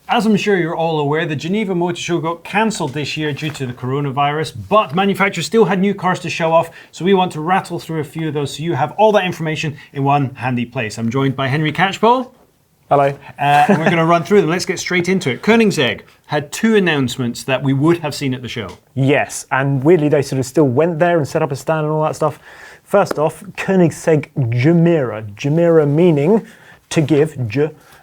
As I'm sure you're all aware, the Geneva Motor Show got cancelled this year due to the coronavirus, but manufacturers still had new cars to show off, so we want to rattle through a few of those so you have all that information in one handy place. I'm joined by Henry Catchpole. Hello. And we're going to run through them. Let's get straight into it. Koenigsegg had two announcements that we would have seen at the show. Yes, and weirdly they sort of still went there and set up a stand and all that stuff. First off, Koenigsegg Jumeirah. Jumeirah meaning to give,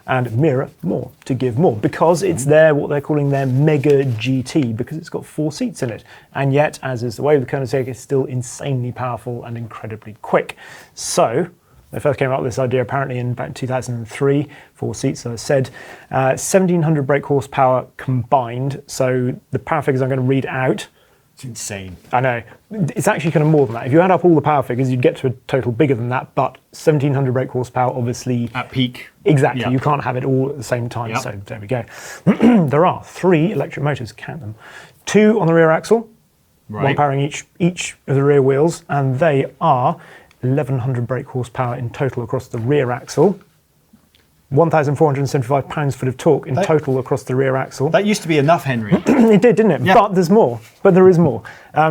and mirror, more, to give more, because it's what they're calling their Mega GT, because it's got 4 seats in it. And yet, as is the way with the Koenigsegg, it's still insanely powerful and incredibly quick. So, they first came up with this idea apparently in about 2003, 4 seats, as I said, 1,700 brake horsepower combined. So the power figures I'm going to read out. It's insane. I know. It's actually kind of more than that. If you add up all the power figures, you'd get to a total bigger than that, but 1,700 brake horsepower, obviously. At peak. Exactly. Yep. You can't have it all at the same time, Yep. so there we go. There are 3 electric motors, count them. 2 on the rear axle, Right. 1 powering each of the rear wheels, and they are 1,100 brake horsepower in total across the rear axle. 1,475 pounds-foot of torque in total across the rear axle. That used to be enough, Henry. It did, didn't it? Yeah. But there's more. But there is more.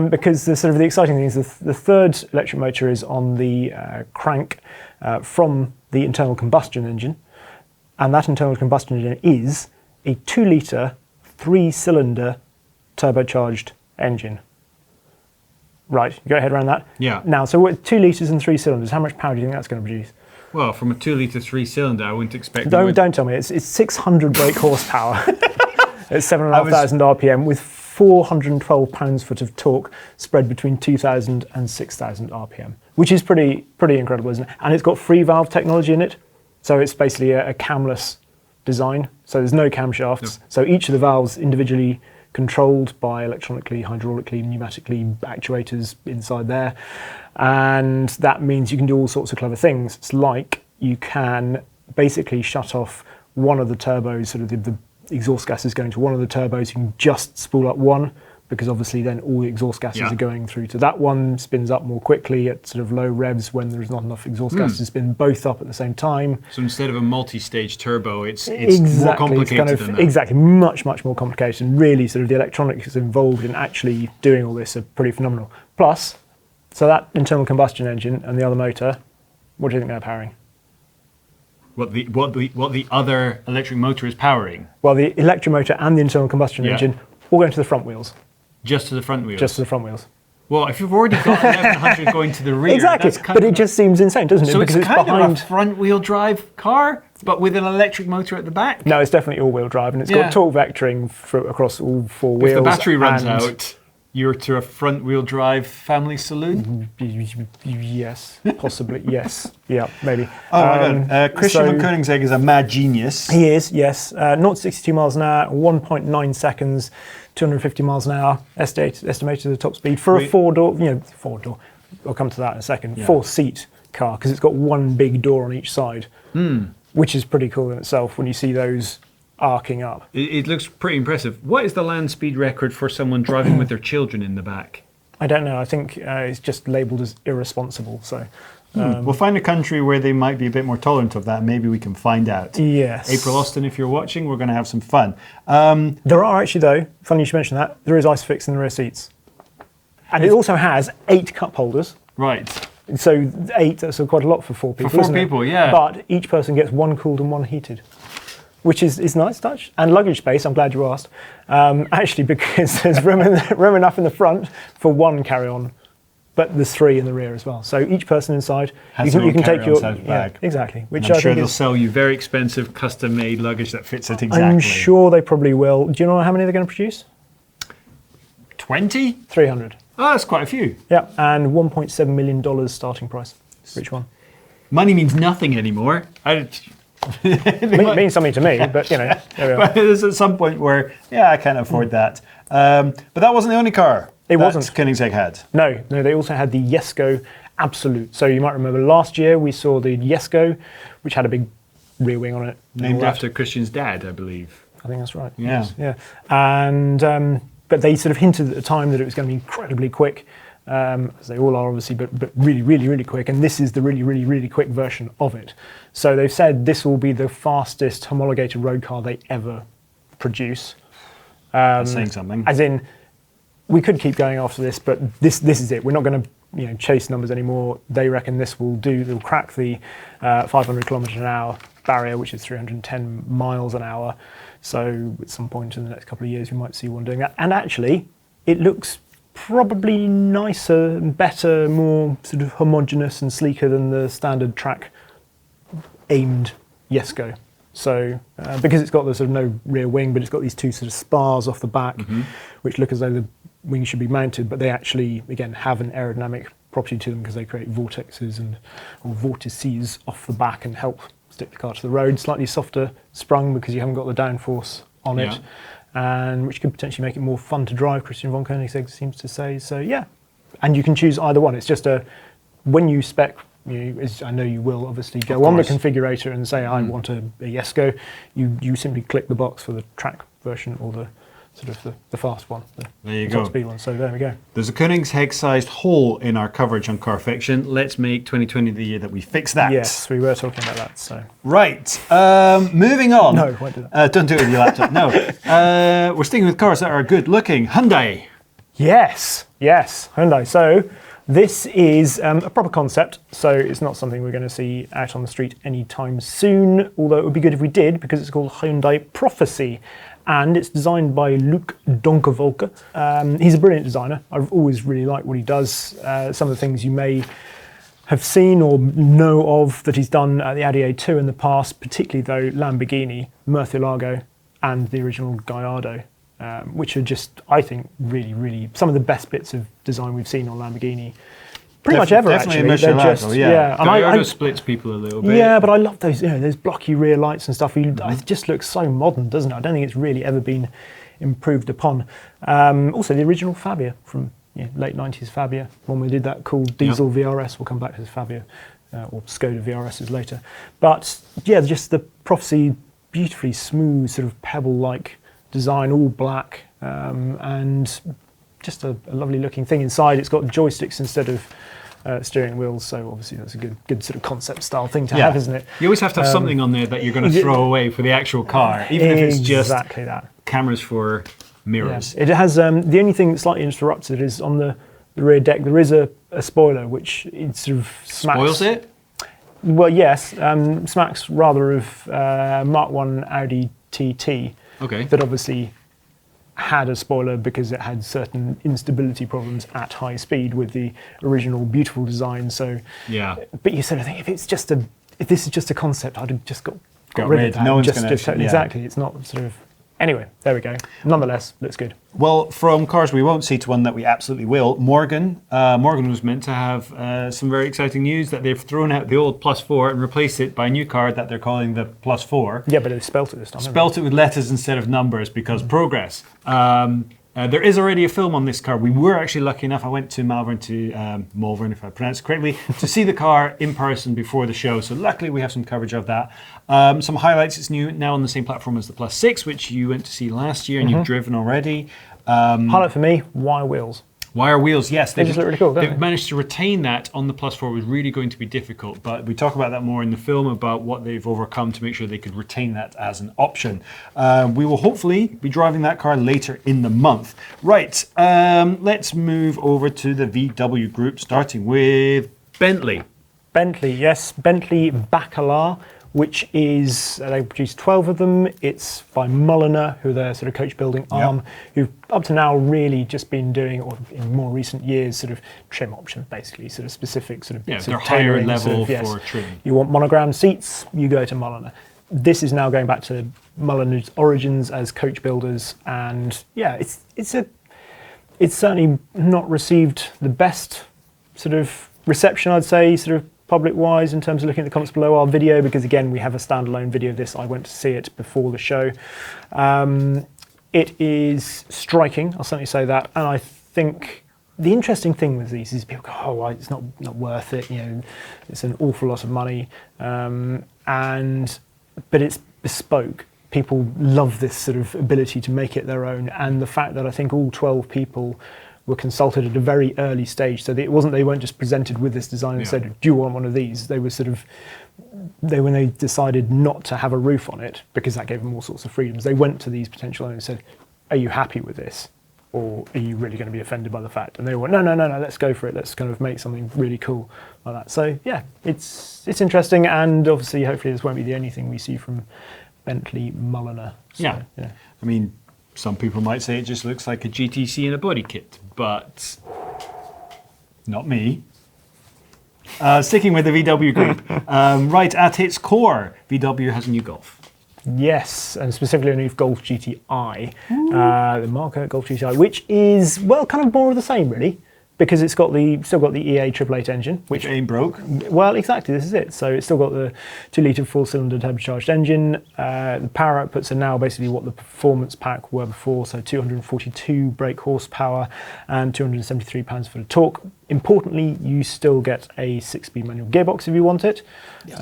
Because the exciting thing is the third electric motor is on the crank from the internal combustion engine. And that internal combustion engine is a 2-litre, 3-cylinder turbocharged engine. Right, you got your head around that? Yeah. Now, so with 2 litres and 3 cylinders, how much power do you think that's going to produce? Well, from a 2-litre 3-cylinder, I wouldn't expect... Don't tell me. It's 600 brake horsepower at 7,500 RPM with 412 pounds-foot of torque spread between 2,000 and 6,000 RPM, which is pretty incredible, isn't it? And it's got 3-valve technology in it, so it's basically a camless design. So there's no camshafts. No. So each of the valves individually controlled by electronically, hydraulically, pneumatically actuators inside there. And that means you can do all sorts of clever things. It's like you can basically shut off one of the turbos, sort of the exhaust gases going to one of the turbos. You can just spool up one, because obviously then all the exhaust gases are going through to that one, spins up more quickly at sort of low revs when there's not enough exhaust gas to spin both up at the same time. So instead of a multi-stage turbo, it's exactly, more complicated it's than that. Exactly, much more complicated. And really sort of the electronics involved in actually doing all this are pretty phenomenal. Plus, so that internal combustion engine and the other motor, what do you think they're powering? What the other electric motor is powering? Well, the electric motor and the internal combustion engine all going to the front wheels. Just to the front wheels? Just to the front wheels. Well, if you've already got 1,100 going to the rear, exactly, that's kind but of it just seems insane, doesn't it? So because it's kind behind... of a front-wheel drive car, but with an electric motor at the back? No, it's definitely all-wheel drive, and it's got torque vectoring across all 4 wheels. If the battery runs out, you're to a front-wheel drive family saloon? Yes, possibly, yes. Yeah, maybe. Oh my God. Christian von Koenigsegg is a mad genius. He is, yes. 0 to 62 miles an hour, 1.9 seconds, 250 miles an hour, estimated the top speed for a 4-door, 4-door, I'll come to that in a second, 4-seat car, because it's got one big door on each side, which is pretty cool in itself when you see those arcing up. It looks pretty impressive. What is the land speed record for someone driving with their children in the back? I don't know. I think it's just labelled as irresponsible. So we'll find a country where they might be a bit more tolerant of that, and maybe we can find out. Yes. April Austin, if you're watching, we're going to have some fun. There are actually, though, funny you should mention that, there is ISOFIX in the rear seats. And it also has 8 cup holders. Right. So 8, that's quite a lot for 4 people, For 4 isn't people, it? yeah. But each person gets 1 cooled and 1 heated, which is nice touch. And luggage space, I'm glad you asked, actually, because there's room enough in the front for 1 carry-on, but there's 3 in the rear as well. So each person inside, Has you can take your bag. Exactly. Which I'm I sure think they'll is, sell you very expensive custom-made luggage that fits it exactly. I'm sure they probably will. Do you know how many they're going to produce? 20? 300. Oh, that's quite a few. Yeah, and $1.7 million starting price for each one. Money means nothing anymore. It means something to me, but there we are. But there's at some point where, I can't afford that. But that wasn't the only car It wasn't. Koenigsegg had. No, they also had the Jesko Absolute. So you might remember last year we saw the Jesko, which had a big rear wing on it. Named after Christian's dad, I believe. I think that's right. Yeah. Yes, yeah. And but they sort of hinted at the time that it was going to be incredibly quick, as they all are obviously, but really quick. And this is the really quick version of it. So they've said this will be the fastest homologated road car they ever produce. That's saying something. As in, we could keep going after this, but this is it. We're not going to chase numbers anymore. They reckon this will do. They'll crack the 500 kilometre an hour barrier, which is 310 miles an hour. So at some point in the next couple of years, we might see one doing that. And actually, it looks probably nicer, better, more sort of homogeneous and sleeker than the standard track aimed Jesko. So because it's got the sort of no rear wing, but it's got these two sort of spars off the back, which look as though the wing should be mounted, but they actually, again, have an aerodynamic property to them because they create vortices or vortices off the back and help stick the car to the road. Slightly softer sprung because you haven't got the downforce on it, and which could potentially make it more fun to drive, Christian von Koenigsegg seems to say. So yeah, and you can choose either one. It's just when you spec, as I know you will obviously go on the configurator and say I want a Jesko, you simply click the box for the track version or the sort of the fast one, there you the go. top speed one. So there we go. There's a Koenigsegg-sized hole in our coverage on Carfection. Let's make 2020 the year that we fix that. Yes, we were talking about that. So right, moving on. No, won't do that. Don't do it with your laptop. No, we're sticking with cars that are good looking. Hyundai. Yes, Hyundai. So this is a proper concept, so it's not something we're going to see out on the street anytime soon, although it would be good if we did, because it's called Hyundai Prophecy, and it's designed by Luc Donkerwolke. He's a brilliant designer. I've always really liked what he does. Some of the things you may have seen or know of that he's done at the Audi A2 in the past, particularly though Lamborghini, Murcielago, and the original Gallardo. Which are just, I think, really, really some of the best bits of design we've seen on Lamborghini. Pretty much ever, actually. Definitely Murcielago, yeah. Gallardo splits people a little bit. Yeah, but I love those, those blocky rear lights and stuff. It just looks so modern, doesn't it? I don't think it's really ever been improved upon. Also, the original Fabia from late 90s Fabia, when we did that cool diesel VRS. We'll come back to the Fabia, or Skoda VRSs later. But yeah, just the Prophecy, beautifully smooth, sort of pebble-like design, all black, and just a lovely looking thing inside. It's got joysticks instead of steering wheels, so obviously that's a good sort of concept style thing to have, isn't it? You always have to have something on there that you're going to throw away for the actual car, even if it's just exactly that. Cameras for mirrors. It has the only thing that's slightly interrupted is on the rear deck there is a spoiler which it sort of smacks. Spoils it? Well, yes, smacks rather of Mark 1 Audi TT. Okay. That obviously had a spoiler because it had certain instability problems at high speed with the original beautiful design. So yeah. But you sort of think if this is just a concept, I'd have just got rid of that. No one's going to exactly. It's not sort of. Anyway, there we go. Nonetheless, looks good. Well, from cars we won't see to one that we absolutely will. Morgan. Morgan was meant to have some very exciting news that they've thrown out the old Plus 4 and replaced it by a new car that they're calling the Plus 4. Yeah, but they spelt it this time. Spelt it with letters instead of numbers because progress. There is already a film on this car. We were actually lucky enough, I went to Malvern, if I pronounce it correctly, to see the car in person before the show. So luckily we have some coverage of that. Some highlights, it's now on the same platform as the Plus 6, which you went to see last year and you've driven already. Highlight for me, wire wheels. Wire wheels, yes. They just look really cool, don't They've managed to retain that on the Plus 4. It was really going to be difficult, but we talk about that more in the film, about what they've overcome to make sure they could retain that as an option. We will hopefully be driving that car later in the month. Right, let's move over to the VW group, starting with Bentley. Bentley, yes. Bentley Bacala, which is, they produced 12 of them. It's by Mulliner, who are their sort of coach building arm, who've up to now really just been doing, or in more recent years, sort of trim options, basically, sort of specific sort of bits they're of higher tailoring, level sort of, for trim. You want monogram seats, you go to Mulliner. This is now going back to Mulliner's origins as coach builders, and yeah, it's certainly not received the best sort of reception, I'd say, sort of public-wise, in terms of looking at the comments below our video, because again, we have a standalone video of this. I went to see it before the show. It is striking, I'll certainly say that, and I think the interesting thing with these is people go, oh, well, it's not worth it, it's an awful lot of money, but it's bespoke. People love this sort of ability to make it their own, and the fact that I think all 12 people were consulted at a very early stage. So they weren't just presented with this design and said, do you want one of these? They were when they decided not to have a roof on it, because that gave them all sorts of freedoms, they went to these potential owners and said, are you happy with this? Or are you really going to be offended by the fact? And they went, no, let's go for it. Let's kind of make something really cool like that. So yeah, it's interesting, and obviously, hopefully, this won't be the only thing we see from Bentley Mulliner. So, Yeah. I mean, some people might say it just looks like a GTC in a body kit, but not me. Sticking with the VW group, right at its core, VW has a new Golf. Yes, and specifically a new Golf GTI, the Marco Golf GTI, which is, well, kind of more of the same, really, because it's still got the EA 888 engine, Which ain't broke. Well, exactly, this is it. So it's still got the 2-litre 4-cylinder turbocharged engine. The power outputs are now basically what the performance pack were before, so 242 brake horsepower and 273 pounds-foot of torque. Importantly, you still get a 6-speed manual gearbox if you want it. Yes.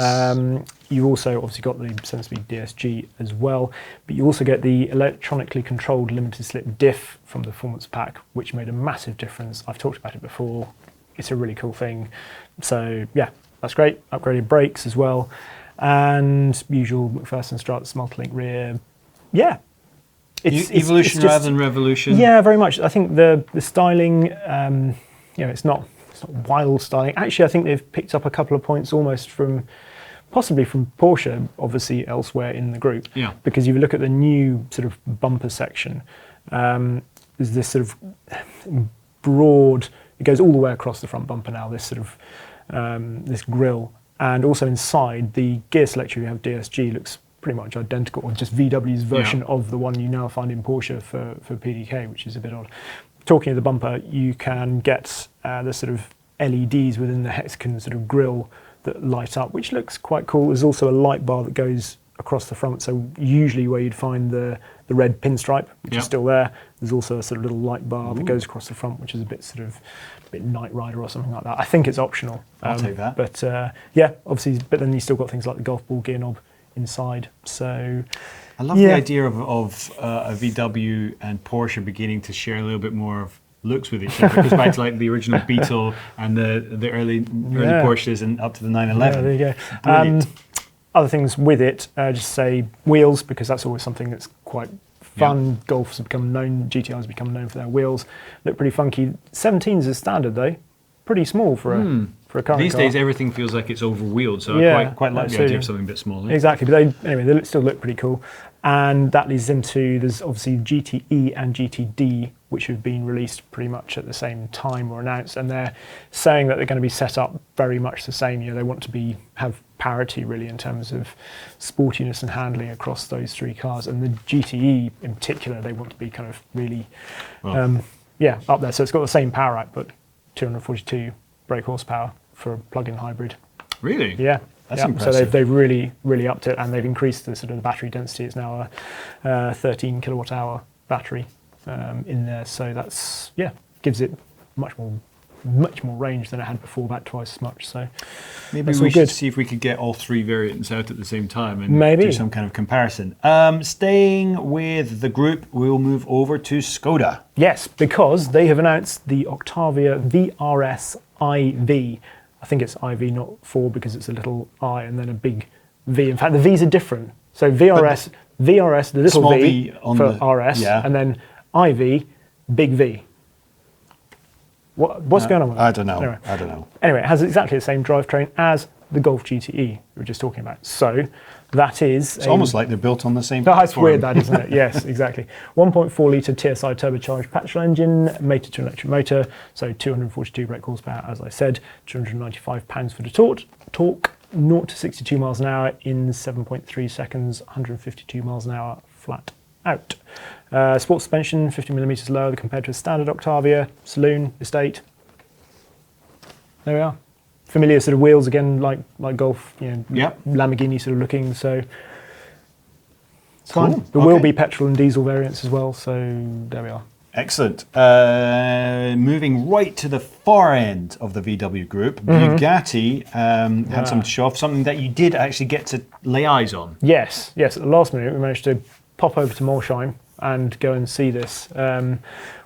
You also obviously got the 7-speed DSG as well, but you also get the electronically controlled limited slip diff from the performance pack, which made a massive difference. I've talked about it before. It's a really cool thing. So yeah, that's great. Upgraded brakes as well, and usual McPherson struts, multi-link rear. Yeah. It's evolution rather than revolution. Yeah, very much. I think the styling, it's not wild styling. Actually, I think they've picked up a couple of points almost possibly from Porsche, obviously elsewhere in the group. Yeah. Because you look at the new sort of bumper section, there's this sort of broad, it goes all the way across the front bumper now, this sort of, this grille. And also inside, the gear selector you have DSG looks pretty much identical, or just VW's version of the one you now find in Porsche for PDK, which is a bit odd. Talking of the bumper, you can get the sort of LEDs within the hexagon sort of grille that light up, which looks quite cool. There's also a light bar that goes across the front, so usually where you'd find the red pinstripe, which is still there, there's also a sort of little light bar that goes across the front, which is a bit Knight Rider or something like that. I think it's optional. I'll take that. But yeah, obviously, but then you still got things like the golf ball gear knob inside. So I love the idea of a VW and Porsche beginning to share a little bit more of looks with each other. It goes back to like the original Beetle and the early Porsches and up to the 911. Yeah, there you go. Brilliant. Other things with it, just say wheels, because that's always something that's quite fun. Golfs have become known, GTIs have become known for their wheels. Look pretty funky. 17s is standard though. Pretty small for a current These car. days everything feels like it's over-wheeled, so I quite like the idea of something a bit smaller. Exactly, but they still look pretty cool. And that leads into, there's obviously GTE and GTD, which have been released pretty much at the same time or announced, and they're saying that they're going to be set up very much the same. They want to have parity really in terms of sportiness and handling across those three cars. And the GTE in particular, they want to be kind of really, up there. So it's got the same power output, 242 brake horsepower for a plug-in hybrid. Really? Yeah. That's impressive. So they've really, really upped it, and they've increased the sort of battery density. It's now a 13 kilowatt hour battery in there. So that's, gives it much more range than it had before, about twice as much. So maybe we should see if we could get all three variants out at the same time and do some kind of comparison. Staying with the group, we'll move over to Skoda. Yes, because they have announced the Octavia VRS IV. I think it's IV, not 4, because it's a little I and then a big V. In fact, the V's are different. So VRS, the little V for RS, and then IV, big V. What's going on with that? I don't know. Anyway, it has exactly the same drivetrain as the Golf GTE we were just talking about. So that is... It's almost like they're built on the same platform. platform. It's weird that, isn't it? Yes, exactly. 1.4 litre TSI turbocharged petrol engine, mated to an electric motor, so 242 brake horsepower, as I said, 295 pounds-foot of torque, 0 to 62 miles an hour in 7.3 seconds, 152 miles an hour flat out. Sport suspension, 50 millimetres lower compared to a standard Octavia, saloon, estate. There we are. Familiar sort of wheels again, like Golf, Lamborghini sort of looking. So it's fine. There will be petrol and diesel variants as well. So there we are. Excellent. Moving right to the far end of the VW group, Bugatti had some to show off, something that you did actually get to lay eyes on. Yes. At the last minute, we managed to pop over to Molsheim and go and see this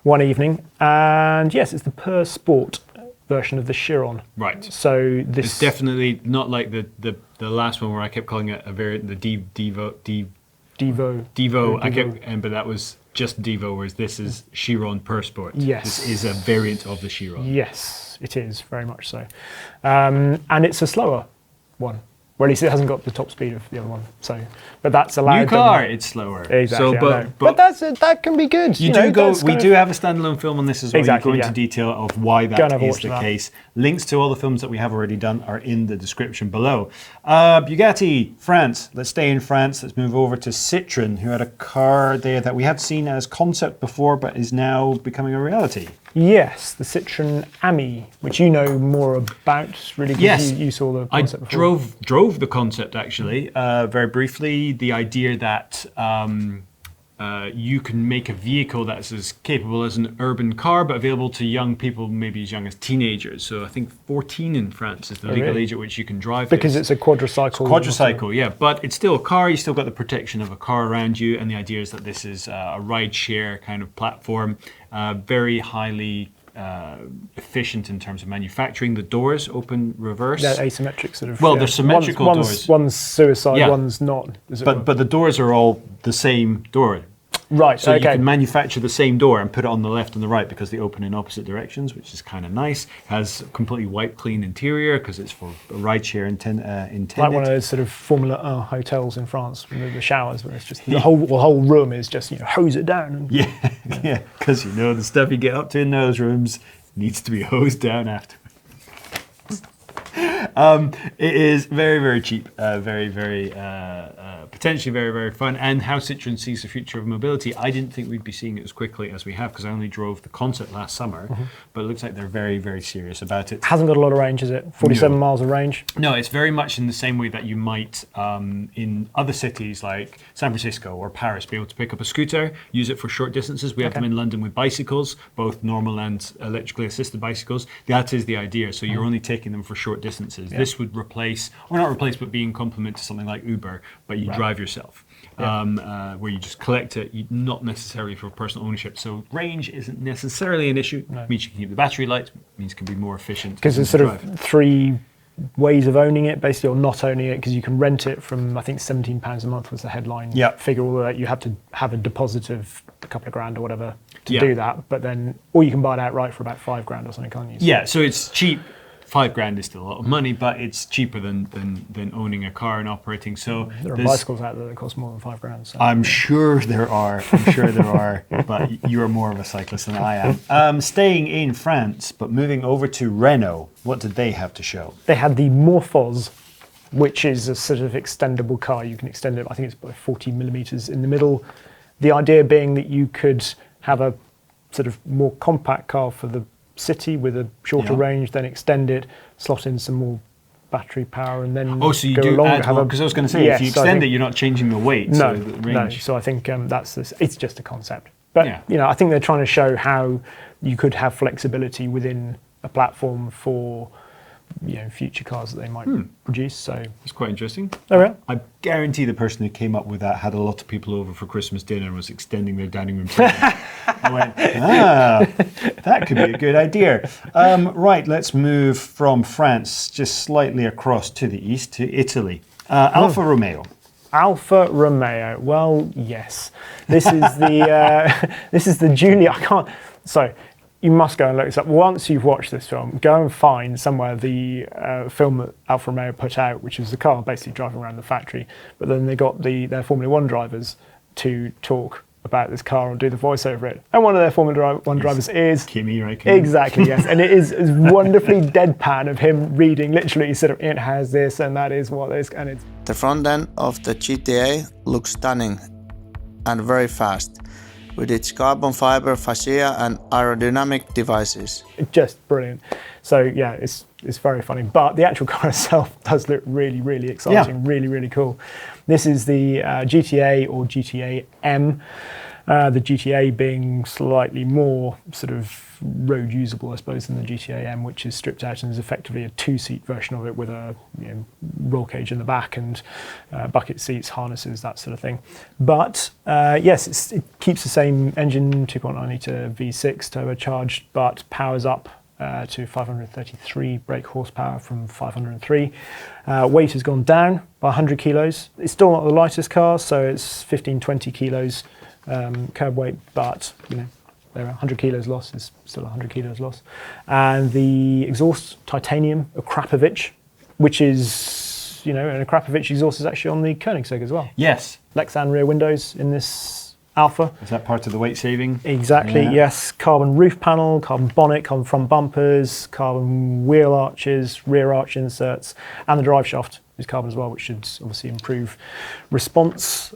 one evening. And yes, it's the Per Sport version of the Chiron. Right. So this It's definitely not like the last one where I kept calling it a variant, the Devo. But that was just Devo, whereas this is Chiron Per Sport. Yes. This is a variant of the Chiron. Yes, it is, very much so. And it's a slower one. Well, at least it hasn't got the top speed of the other one. So, but that's allowed. New car, it's slower. Exactly. So, but that can be good. We do have a standalone film on this as well. Exactly, you go into detail of why that is the case. Links to all the films that we have already done are in the description below. Bugatti, France. Let's stay in France. Let's move over to Citroen, who had a car there that we have seen as concept before, but is now becoming a reality. Yes, the Citroen Ami, which you know more about, really, because yes. you saw the concept before. I drove the concept, actually, very briefly. The idea that you can make a vehicle that's as capable as an urban car, but available to young people, maybe as young as teenagers. So I think 14 in France is the legal age at which you can drive because it's a quadricycle. Quadricycle, yeah. But it's still a car. You still got the protection of a car around you. And the idea is that this is a ride-share kind of platform, very highly efficient in terms of manufacturing. The doors open reverse. They're asymmetric, sort of. Well, they're symmetrical doors. One's suicide, one's not. But the doors are all the same door. Right, so you can manufacture the same door and put it on the left and the right because they open in opposite directions, which is kind of nice. Has a completely wipe clean interior because it's for a rideshare intended. Like one of those sort of Formula 1 hotels in France, with the showers, where it's just the whole room is just hose it down. And, yeah, because the stuff you get up to in those rooms needs to be hosed down after. It is very, very cheap, very, very potentially very, very fun. And how Citroen sees the future of mobility, I didn't think we'd be seeing it as quickly as we have because I only drove the concept last summer. But it looks like they're very, very serious about it. Hasn't got a lot of range, is it? 47 miles of range? No, it's very much in the same way that you might in other cities like San Francisco or Paris be able to pick up a scooter, use it for short distances. We have them in London with bicycles, both normal and electrically assisted bicycles. That is the idea. So you're only taking them for short distances. Yeah. This would replace, or not replace, but be in complement to something like Uber, but you drive yourself, where you just collect it, not necessarily for personal ownership. So range isn't necessarily an issue. It means you can keep the battery light, means it can be more efficient. Because there's sort of 3 ways of owning it, basically, or not owning it, because you can rent it from, I think, £17 a month was the headline figure, although that you have to have a deposit of a couple of grand or whatever to do that. But then, or you can buy it outright for about £5 or something, can't you? So yeah, so it's cheap. £5 is still a lot of money, but it's cheaper than owning a car and operating. So there are bicycles out there that cost more than £5. So. I'm sure there are. But you are more of a cyclist than I am. Staying in France, but moving over to Renault. What did they have to show? They had the Morphos, which is a sort of extendable car. You can extend it. I think it's by 40 millimeters in the middle. The idea being that you could have a sort of more compact car for the city with a shorter range, then extend it, slot in some more battery power, and then so you do add more, because I was going to say, if you extend it, you're not changing the weight. No, so the range. No. So I think it's just a concept. But I think they're trying to show how you could have flexibility within a platform for future cars that they might produce. So it's quite interesting. Oh, yeah. I guarantee the person who came up with that had a lot of people over for Christmas dinner and was extending their dining room table. I went, that could be a good idea. Right, let's move from France just slightly across to the east to Italy. Alfa Romeo. Alfa Romeo. Well, yes. This is the Julia. I can't. So you must go and look this up. Once you've watched this film, go and find somewhere the film that Alfa Romeo put out, which is the car basically driving around the factory. But then they got their Formula 1 drivers to talk about this car and do the voice over it. And one of their Formula 1 drivers is Kimi Räikkönen. Exactly, yes. And it is wonderfully deadpan of him reading literally sort of, it has this and that is what this, and it's... The front end of the GTA looks stunning and very fast, with its carbon fiber fascia and aerodynamic devices. Just brilliant. So yeah, it's very funny. But the actual car itself does look really, really exciting, really, really cool. This is the GTA or GTA M. The GTA being slightly more sort of road usable, I suppose, than the GTA M, which is stripped out and is effectively a 2-seat version of it with a roll cage in the back and bucket seats, harnesses, that sort of thing. But yes, it keeps the same engine, 2.9 litre V6 turbocharged, but powers up to 533 brake horsepower from 503. Weight has gone down by 100 kilos. It's still not the lightest car, so it's 15-20 kilos curb weight, but there are 100 kilos loss is still 100 kilos loss. And the exhaust, titanium, a Krapovich, which is, and a Krapovich exhaust is actually on the Koenigsegg as well. Yes. Lexan rear windows in this Alpha. Is that part of the weight saving? Exactly, yes. Carbon roof panel, carbon bonnet, carbon front bumpers, carbon wheel arches, rear arch inserts, and the drive shaft is carbon as well, which should obviously improve response.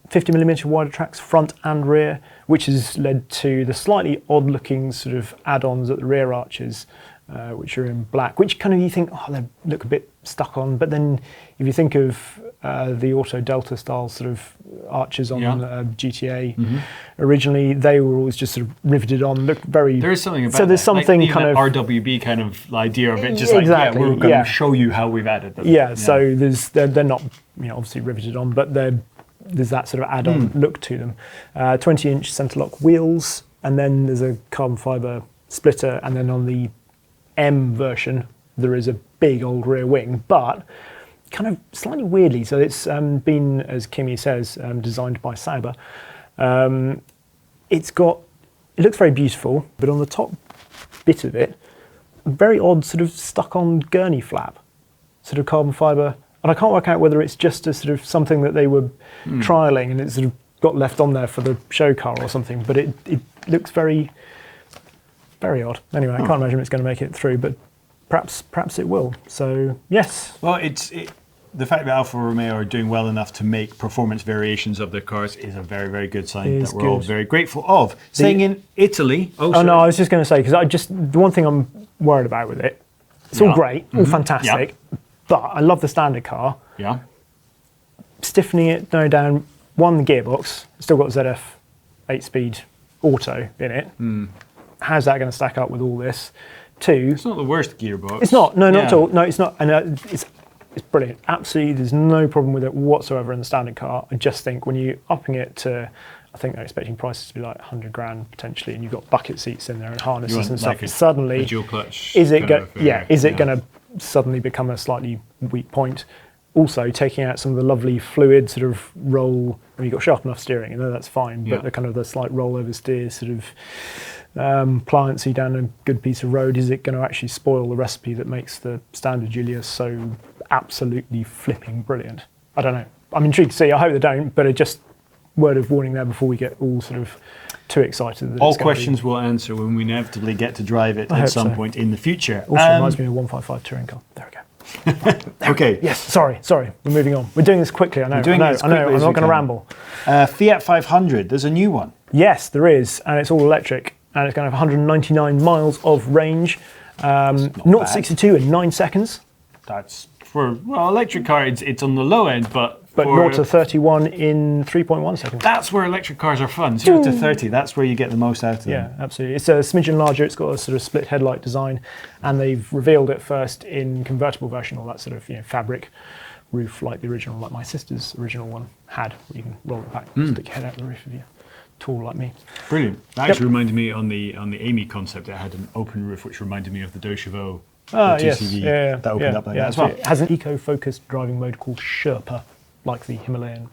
50mm wider tracks front and rear, which has led to the slightly odd looking sort of add-ons at the rear arches, which are in black, which kind of you think, they look a bit stuck on, but then if you think of the Auto Delta style sort of arches on GTA, originally they were always just sort of riveted on, looked very... There is something about so there's something like kind of... RWB kind of idea of it, just exactly, we're going to show you how we've added them. Yeah, so they're not obviously riveted on, but there's that sort of add-on look to them. 20-inch centre-lock wheels, and then there's a carbon fibre splitter, and then on the M version there is a big old rear wing, but kind of slightly weirdly. So it's been, as Kimi says, designed by Sauber. It looks very beautiful, but on the top bit of it, a very odd sort of stuck-on gurney flap, sort of carbon fibre. And I can't work out whether it's just a sort of something that they were trialling and it sort of got left on there for the show car or something, but it looks very, very odd. Anyway, I can't imagine it's going to make it through, but perhaps it will. So, yes. Well, the fact that Alfa Romeo are doing well enough to make performance variations of their cars is a very, very good sign that we're all very grateful of. Saying in Italy... no, I was just going to say, because the one thing I'm worried about with it, it's all great, all fantastic, but I love the standard car. Yeah. Stiffening it, no down, the gearbox, still got ZF 8-speed auto in it. How's that going to stack up with all this? 2, it's not the worst gearbox. It's not. No, not at all. No, it's not. And it's brilliant. Absolutely, there's no problem with it whatsoever in the standard car. I just think when you're upping it to, I think they're expecting prices to be like 100 grand potentially, and you've got bucket seats in there and harnesses and stuff. Suddenly, a dual clutch. Is it going to suddenly become a slightly weak point? Also, taking out some of the lovely fluid sort of roll. I mean, you've got sharp enough steering, that's fine. But the kind of the slight rollover steer, sort of pliancy down a good piece of road, is it going to actually spoil the recipe that makes the standard Giulia so absolutely flipping brilliant? I don't know. I'm intrigued to see. I hope they don't, but just word of warning there before we get all sort of too excited. All questions we'll answer when we inevitably get to drive it at some point in the future. Also reminds me of a 155 touring car. There we go. Okay. Yes, sorry. We're moving on. We're doing this quickly, I know. I'm not going to ramble. Fiat 500, there's a new one. Yes, there is, and it's all electric, and it's going to have 199 miles of range, 0 to 62 in 9 seconds. That's for electric car. It's on the low end, but 0 to 31 in 3.1 seconds. That's where electric cars are fun. 0 to 30. That's where you get the most out of them. Yeah, absolutely. It's a smidgen larger. It's got a sort of split headlight design, and they've revealed it first in convertible version, or that sort of fabric roof like the original, like my sister's original one had. Where you can roll it back, stick your head out the roof if you're tall like me. Brilliant. That actually reminded me on the Amy concept. It had an open roof, which reminded me of the Chevaux. Yes. That opened up like that as well. It has an eco-focused driving mode called Sherpa, like the Himalayan.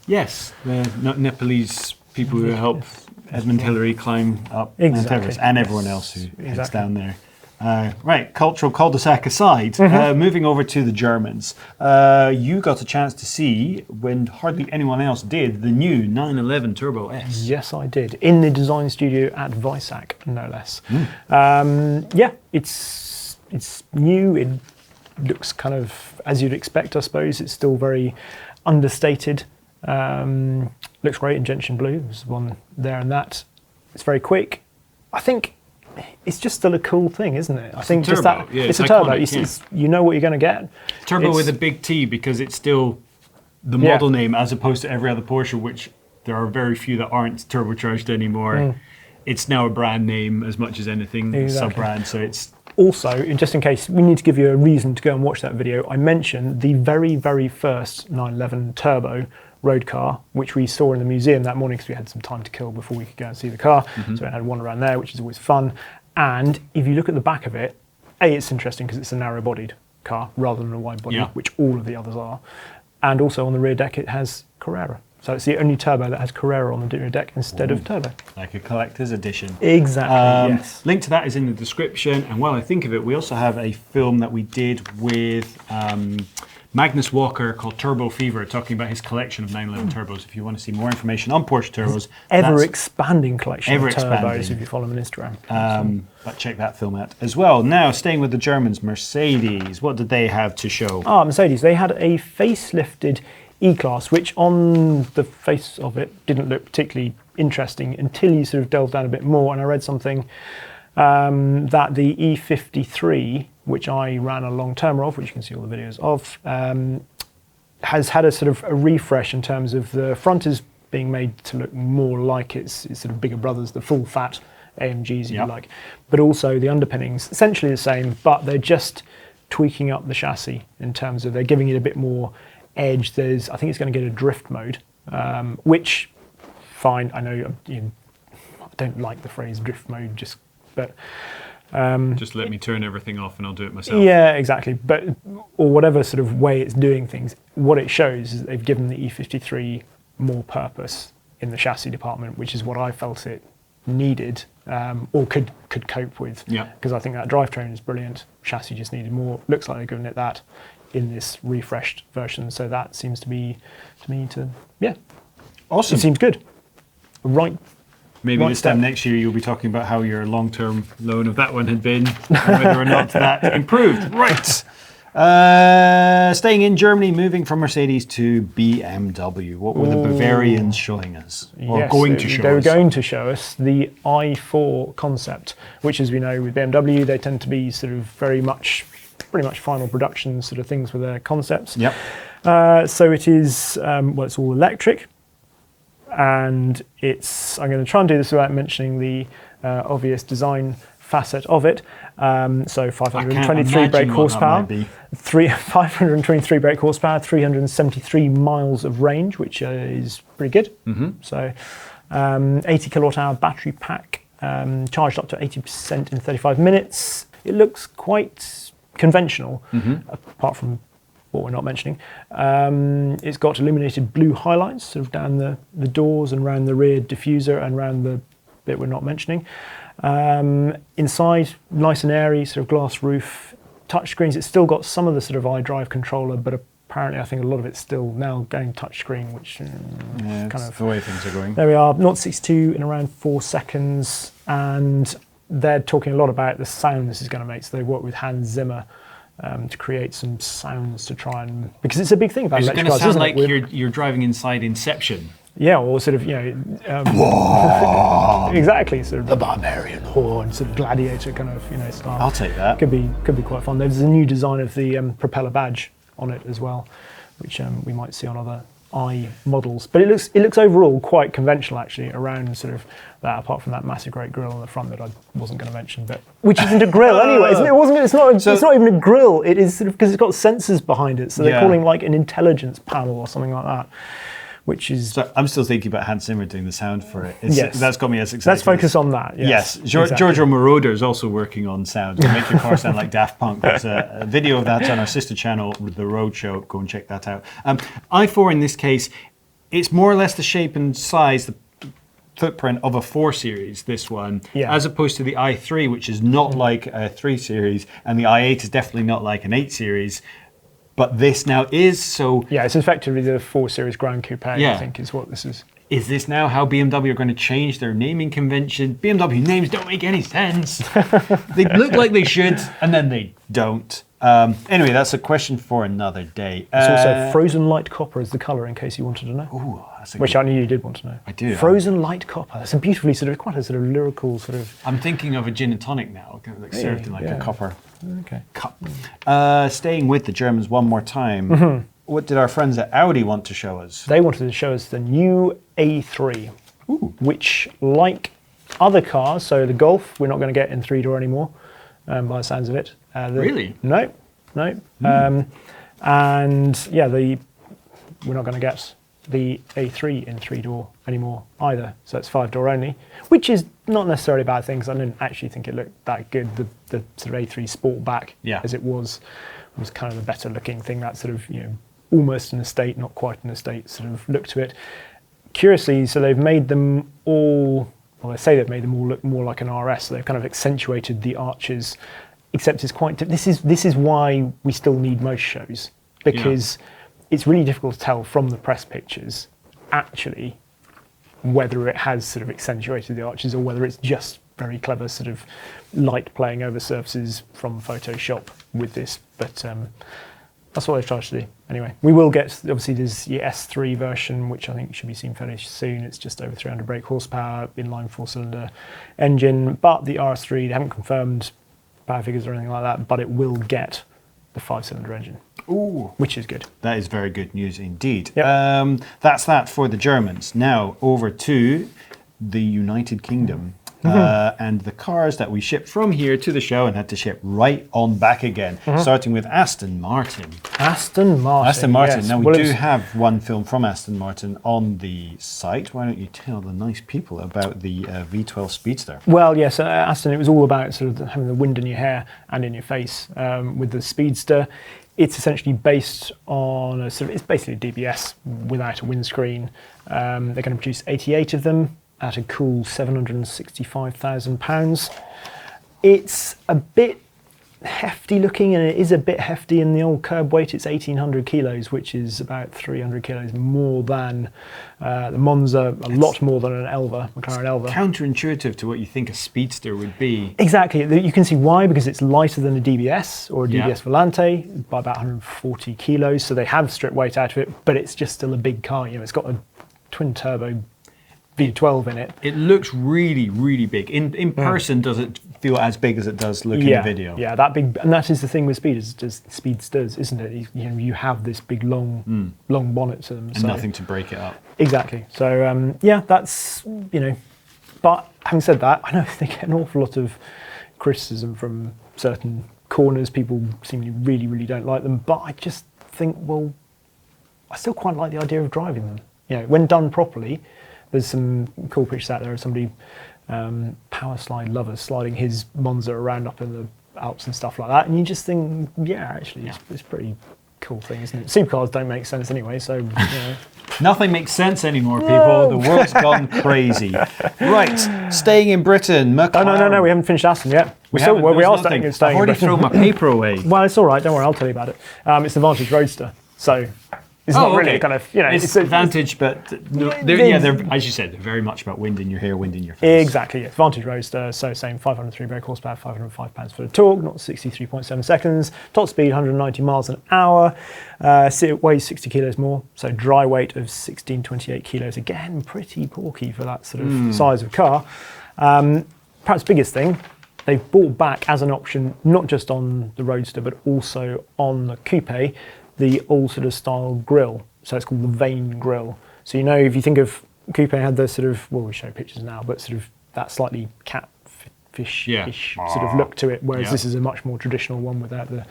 Yes, the Nepalese people who help Edmund Hillary climb up Mount Everest, and everyone else who heads down there. Right, cultural cul-de-sac aside, moving over to the Germans, you got a chance to see, when hardly anyone else did, the new 911 Turbo S. Yes, I did, in the design studio at Weissach, no less. It's new. It looks kind of as you'd expect, I suppose. It's still very understated. Looks great in gentian blue. There's one there and that. It's very quick. I think it's just still a cool thing, isn't it? I think just that it's a turbo. You know what you're going to get. Turbo with a big T, because it's still the model name as opposed to every other Porsche, which there are very few that aren't turbocharged anymore. It's now a brand name as much as anything, sub-brand, so it's... Also, just in case, we need to give you a reason to go and watch that video. I mentioned the very, very first 911 Turbo road car, which we saw in the museum that morning because we had some time to kill before we could go and see the car. So I had one around there, which is always fun. And if you look at the back of it, it's interesting because it's a narrow-bodied car rather than a wide-body, which all of the others are. And also on the rear deck, it has Carrera. So it's the only Turbo that has Carrera on the rear deck instead of Turbo. Like a collector's edition. Exactly, yes. Link to that is in the description. And while I think of it, we also have a film that we did with Magnus Walker called Turbo Fever, talking about his collection of 911 turbos. If you want to see more information on Porsche turbos. Ever-expanding collection of turbos if you follow him on Instagram. But check that film out as well. Now, staying with the Germans, Mercedes. What did they have to show? Mercedes. They had a facelifted E-Class, which on the face of it didn't look particularly interesting until you sort of delved down a bit more. And I read something that the E53, which I ran a long termer of, which you can see all the videos of, has had a sort of a refresh in terms of the front is being made to look more like its sort of bigger brothers, the full fat AMGs, if you like. But also the underpinnings, essentially the same, but they're just tweaking up the chassis in terms of they're giving it a bit more edge. I think it's going to get a drift mode, which, fine. I know I don't like the phrase drift mode, but just let me turn everything off and I'll do it myself. Yeah, exactly. But or whatever sort of way it's doing things, what it shows is that they've given the E53 more purpose in the chassis department, which is what I felt it needed or could cope with. Yeah. Because I think that drivetrain is brilliant. Chassis just needed more. Looks like they're giving it that in this refreshed version, so that seems to be awesome. It seems good. Right. Maybe this time next year you'll be talking about how your long-term loan of that one had been, and whether or not that improved. Right. Staying in Germany, moving from Mercedes to BMW. What were the Bavarians showing us? Or going to show us? They were going to show us the i4 concept, which, as we know, with BMW, they tend to be sort of pretty much final production sort of things with their concepts. Yep. So it is, it's all electric. And I'm going to try and do this without mentioning the obvious design facet of it. So 523 brake horsepower, 523 brake horsepower, 373 miles of range, which is pretty good. So 80 kilowatt hour battery pack, charged up to 80% in 35 minutes. It looks quite conventional, apart from what we're not mentioning. It's got illuminated blue highlights sort of down the doors and around the rear diffuser and around the bit we're not mentioning. Inside, nice and airy, sort of glass roof, touchscreens. It's still got some of the sort of iDrive controller, but apparently I think a lot of it's still now going touchscreen, which kind of the way things are going. There we are, 0-62 in around 4 seconds, and they're talking a lot about the sound this is going to make. So they work with Hans Zimmer to create some sounds to try and, because it's a big thing about electric cars, isn't it? It's going to sound like you're driving inside Inception. Yeah, or sort of, exactly, sort of the barbarian horn, sort of gladiator kind of, style. I'll take that. Could be quite fun. There's a new design of the propeller badge on it as well, which we might see on other i models. But it looks overall quite conventional actually around sort of that, apart from that massive great grille on the front that I wasn't going to mention, but which isn't a grille anyway, isn't it? It's not even a grille. It is sort of because it's got sensors behind it, so they're calling like an intelligence panel or something like that. Which is... So I'm still thinking about Hans Zimmer doing the sound for it. Yes. That's got me as excited. Let's focus on that. Yes. Giorgio Moroder is also working on sound to make your car sound like Daft Punk. There's a video of that on our sister channel, The Road Show. Go and check that out. i4 in this case, it's more or less the shape and size, the footprint of a 4 Series, this one, as opposed to the i3, which is not like a 3 Series, and the i8 is definitely not like an 8 Series. But this now is so... Yeah, it's effectively the 4 Series Grand Coupe, I think, is what this is. Is this now how BMW are going to change their naming convention? BMW names don't make any sense. They look like they should, and then they don't. Anyway, that's a question for another day. It's also frozen light copper is the colour, in case you wanted to know. Ooh, that's a which I knew you did want to know. I do. Frozen light copper. That's a beautifully quite a sort of lyrical sort of... I'm thinking of a gin and tonic now, kind of like served in like a copper cup. Staying with the Germans one more time. what did our friends at Audi want to show us? They wanted to show us the new A3, which, like other cars, so the Golf, we're not going to get in 3-door anymore, by the sounds of it. Really? No. And yeah, we're not going to get the A3 in 3-door anymore either. So it's 5-door only, which is not necessarily a bad thing, because I didn't actually think it looked that good. The sort of A3 Sportback, as it was kind of the better looking thing, that sort of, almost an estate, not quite an estate sort of look to it. Curiously, so they've made them all, well, they say they've made them all look more like an RS, so they've kind of accentuated the arches, except it's quite, this is why we still need most shows, because it's really difficult to tell from the press pictures, actually, whether it has sort of accentuated the arches or whether it's just very clever sort of light playing over surfaces from Photoshop with this. But that's what they've tried to do. Anyway, we will get, obviously there's the S3 version, which I think should be seen fairly soon. It's just over 300 brake horsepower, inline 4-cylinder engine. But the RS3, they haven't confirmed power figures or anything like that, but it will get the 5-cylinder engine. Ooh, which is good. That is very good news indeed. Yep. That's that for the Germans. Now over to the United Kingdom. And the cars that we shipped from here to the show and had to ship right on back again, starting with Aston Martin. Aston Martin. Yes. Now, we do have one film from Aston Martin on the site. Why don't you tell the nice people about the V12 Speedster? Well, yes, Aston, it was all about sort of having the wind in your hair and in your face with the Speedster. It's essentially based on it's basically a DBS without a windscreen. They're going to produce 88 of them at a cool £765,000. It's a bit hefty looking, and it is a bit hefty in the old curb weight. It's 1,800 kilos, which is about 300 kilos more than the Monza, lot more than an Elva, McLaren Elva. Counterintuitive to what you think a Speedster would be. Exactly. You can see why, because it's lighter than a DBS or a DBS Volante by about 140 kilos. So they have stripped weight out of it, but it's just still a big car. It's got a twin turbo V12 in it. It looks really, really big. In person, does it feel as big as it does look in the video? Yeah, that big, and that is the thing with Speedsters, isn't it? You have this big long bonnet to them, and nothing to break it up. Exactly. So that's But having said that, I know they get an awful lot of criticism from certain corners. People seemingly really, really don't like them. But I just think, well, I still quite like the idea of driving them. When done properly. There's some cool pictures out there of somebody, power slide lovers, sliding his Monza around up in the Alps and stuff like that. And you just think, it's a pretty cool thing, isn't it? Supercars don't make sense anyway, so... Nothing makes sense anymore, people. The world's gone crazy. Right, staying in Britain, McLaren. No, we haven't finished Aston yet. I've already thrown my paper away. Well, it's all right, don't worry, I'll tell you about it. It's the Vantage Roadster, so... It's not really kind of, it's Vantage, but they're, as you said, they're very much about wind in your hair, wind in your face. Exactly, yes. Vantage Roadster, so same 503 brake horsepower, 505 pounds for the torque, not 63.7 seconds, top speed 190 miles an hour, it weighs 60 kilos more, so dry weight of 1628 kilos, again, pretty porky for that sort of size of car. Perhaps biggest thing, they've brought back as an option, not just on the Roadster, but also on the Coupe, the old sort of style grille. So it's called the vane grille. So if you think of Coupe had the sort of, well, we show pictures now, but sort of that slightly catfish-ish sort of look to it, whereas this is a much more traditional one without the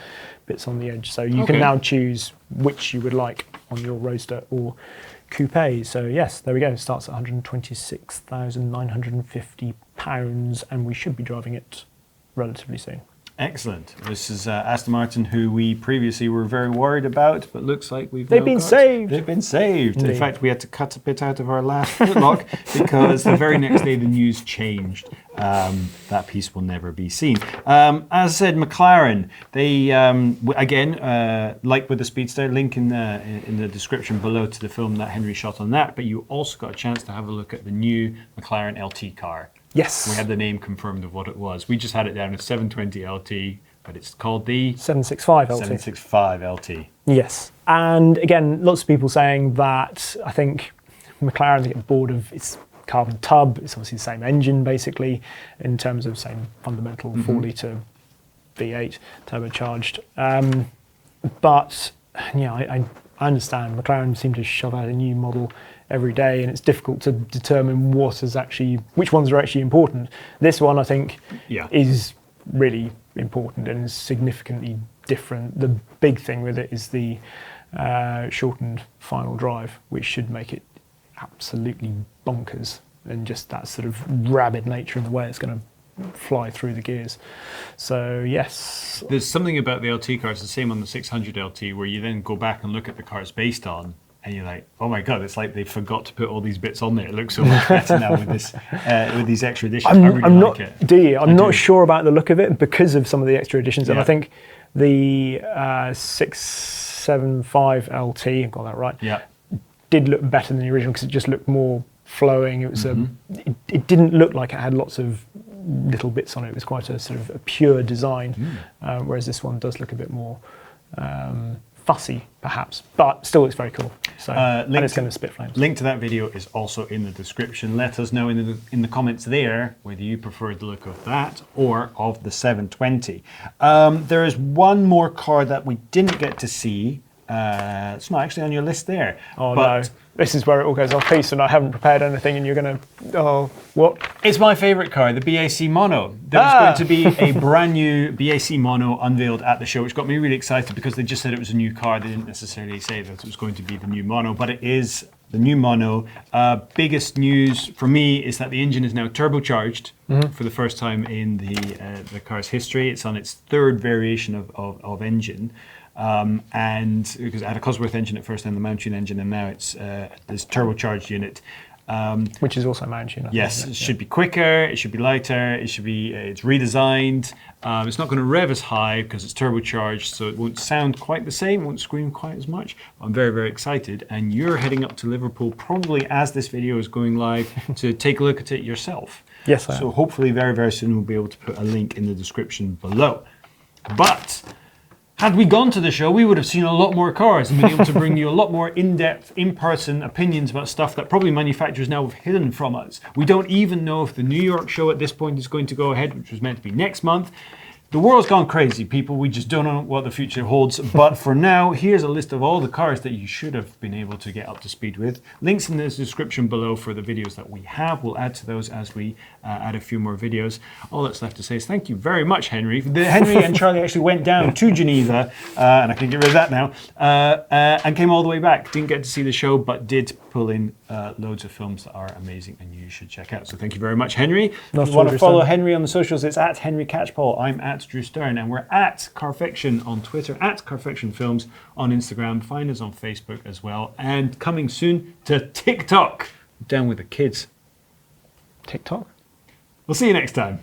bits on the edge. So you can now choose which you would like on your Roadster or Coupe. So yes, there we go. It starts at £126,950, and we should be driving it relatively soon. Excellent. This is Aston Martin, who we previously were very worried about, but looks like they've been saved. They've been saved. Indeed. In fact, we had to cut a bit out of our last footlock because the very next day the news changed. That piece will never be seen. As I said, McLaren, they again, like with the Speedster, link in the description below to the film that Henry shot on that. But you also got a chance to have a look at the new McLaren LT car. Yes. We had the name confirmed of what it was. We just had it down as 720 LT, but it's called the 765 LT. 765 LT. Yes. And again, lots of people saying that I think McLaren get bored of its carbon tub. It's obviously the same engine, basically, in terms of same fundamental 4-litre V8 turbocharged. But I I understand McLaren seem to shove out a new model every day, and it's difficult to determine which ones are actually important. This one, I think, is really important and is significantly different. The big thing with it is the shortened final drive, which should make it absolutely bonkers, and just that sort of rabid nature in the way it's going to fly through the gears. So yes, there's something about the LT cars, the same on the 600 LT, where you then go back and look at the cars based on, and you're like, oh my god, it's like they forgot to put all these bits on there. It looks so much better now with this, with these extra additions. I really like it. Do you? I'm not sure about the look of it because of some of the extra additions, and I think the 675 LT, I got that right, did look better than the original because it just looked more flowing. It was it didn't look like it had lots of little bits on it. It was quite a sort of a pure design, whereas this one does look a bit more fussy, perhaps, but still looks very cool. So, and it's going to spit flames. Link to that video is also in the description. Let us know in the comments there whether you prefer the look of that or of the 720. There is one more car that we didn't get to see. It's not actually on your list there. Oh no. This is where it all goes off piece, and I haven't prepared anything, and you're going to, what? It's my favourite car, the Bac Mono. There was going to be a brand new Bac Mono unveiled at the show, which got me really excited because they just said it was a new car. They didn't necessarily say that it was going to be the new Mono, but it is the new Mono. Biggest news for me is that the engine is now turbocharged for the first time in the car's history. It's on its third variation of engine. And because it had a Cosworth engine at first, then the Mountune engine, and now it's this turbocharged unit, which is also Mountune. Yes, it should be quicker, it should be lighter, it should be it's redesigned. It's not going to rev as high because it's turbocharged, so it won't sound quite the same, won't scream quite as much. I'm very, very excited, and you're heading up to Liverpool probably as this video is going live to take a look at it yourself. Yes, I am. So hopefully very, very soon we'll be able to put a link in the description below. But had we gone to the show, we would have seen a lot more cars and been able to bring you a lot more in-depth, in-person opinions about stuff that probably manufacturers now have hidden from us. We don't even know if the New York show at this point is going to go ahead, which was meant to be next month. The world's gone crazy, people. We just don't know what the future holds. But for now, here's a list of all the cars that you should have been able to get up to speed with. Links in the description below for the videos that we have. We'll add to those as we add a few more videos. All that's left to say is thank you very much, Henry. Henry and Charlie actually went down to Geneva, and I can get rid of that now, and came all the way back. Didn't get to see the show, but did pull in loads of films that are amazing and you should check out. So thank you very much, Henry. If you want to follow Henry on the socials, it's at Henry Catchpole. I'm at Drew Stern, and we're at Carfection on Twitter, at Carfection Films on Instagram. Find us on Facebook as well, and coming soon to TikTok. Down with the kids. TikTok? We'll see you next time.